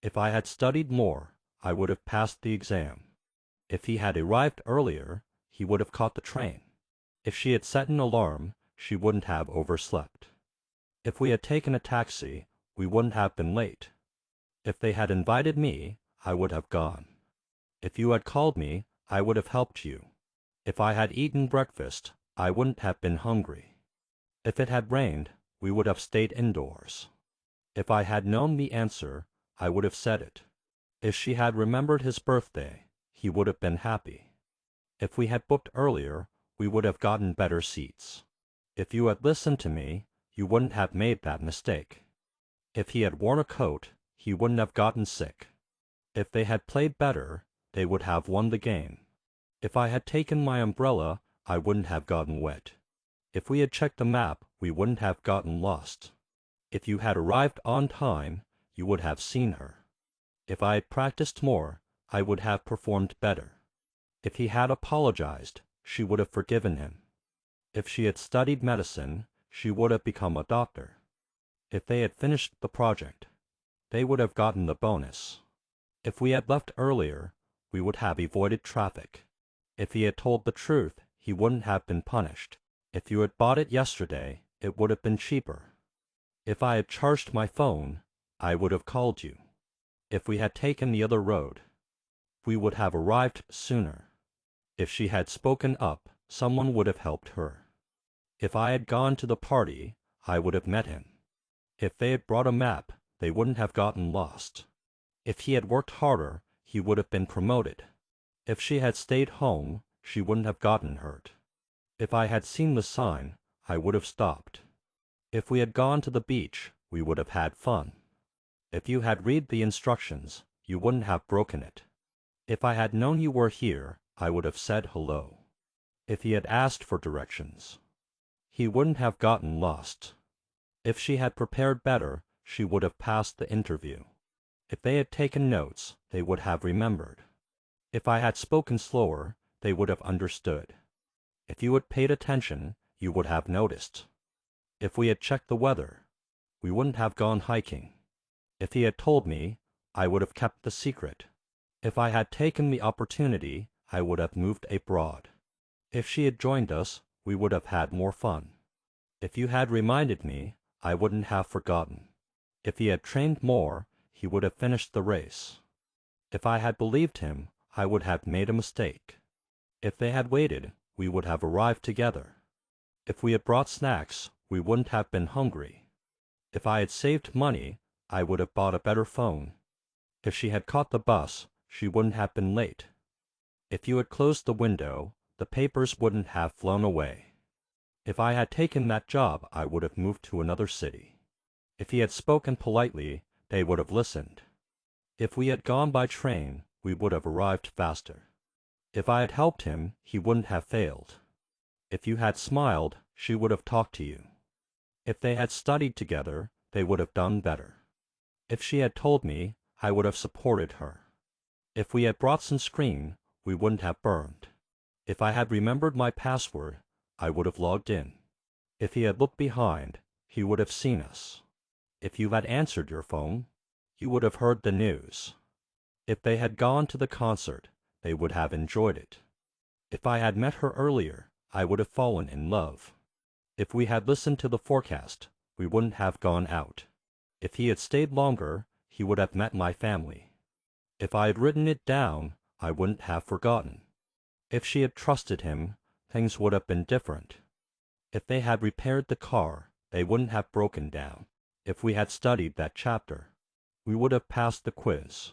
If I had studied more, I would have passed the exam. If he had arrived earlier, he would have caught the train. If she had set an alarm, she wouldn't have overslept. If we had taken a taxi, we wouldn't have been late. If they had invited me, I would have gone. If you had called me, I would have helped you. If I had eaten breakfast, I wouldn't have been hungry. If it had rained, we would have stayed indoors. If I had known the answer, I would have said it. If she had remembered his birthday, he would have been happy. If we had booked earlier, we would have gotten better seats. If you had listened to me, you wouldn't have made that mistake. If he had worn a coat, he wouldn't have gotten sick. If they had played better, they would have won the game. If I had taken my umbrella, I wouldn't have gotten wet. If we had checked the map, we wouldn't have gotten lost. If you had arrived on time, you would have seen her. If I had practiced more, I would have performed better. If he had apologized, she would have forgiven him. If she had studied medicine, she would have become a doctor. If they had finished the project, they would have gotten the bonus. If we had left earlier, we would have avoided traffic. If he had told the truth, he wouldn't have been punished. If you had bought it yesterday, it would have been cheaper. If I had charged my phone, I would have called you. If we had taken the other road, we would have arrived sooner. If she had spoken up, someone would have helped her. If I had gone to the party, I would have met him. If they had brought a map, they wouldn't have gotten lost. If he had worked harder, he would have been promoted. If she had stayed home, she wouldn't have gotten hurt. If I had seen the sign, I would have stopped. If we had gone to the beach, we would have had fun. If you had read the instructions, you wouldn't have broken it. If I had known you were here, I would have said hello. If he had asked for directions, he wouldn't have gotten lost. If she had prepared better, she would have passed the interview. If they had taken notes, they would have remembered. If I had spoken slower, they would have understood. If you had paid attention, you would have noticed. If we had checked the weather, we wouldn't have gone hiking. If he had told me, I would have kept the secret. If I had taken the opportunity, I would have moved abroad. If she had joined us, we would have had more fun. If you had reminded me, I wouldn't have forgotten. If he had trained more, he would have finished the race. If I had believed him, I would have made a mistake. If they had waited, we would have arrived together. If we had brought snacks, we wouldn't have been hungry. If I had saved money, I would have bought a better phone. If she had caught the bus, she wouldn't have been late. If you had closed the window, the papers wouldn't have flown away. If I had taken that job, I would have moved to another city. If he had spoken politely, they would have listened. If we had gone by train, we would have arrived faster. If I had helped him, he wouldn't have failed. If you had smiled, she would have talked to you. If they had studied together, they would have done better. If she had told me, I would have supported her. If we had brought sunscreen, we wouldn't have burned. If I had remembered my password, I would have logged in. If he had looked behind, he would have seen us. If you had answered your phone, you would have heard the news. If they had gone to the concert, they would have enjoyed it. If I had met her earlier, I would have fallen in love. If we had listened to the forecast, we wouldn't have gone out. If he had stayed longer, he would have met my family. If I had written it down, I wouldn't have forgotten. If she had trusted him, things would have been different. If they had repaired the car, they wouldn't have broken down. If we had studied that chapter, we would have passed the quiz.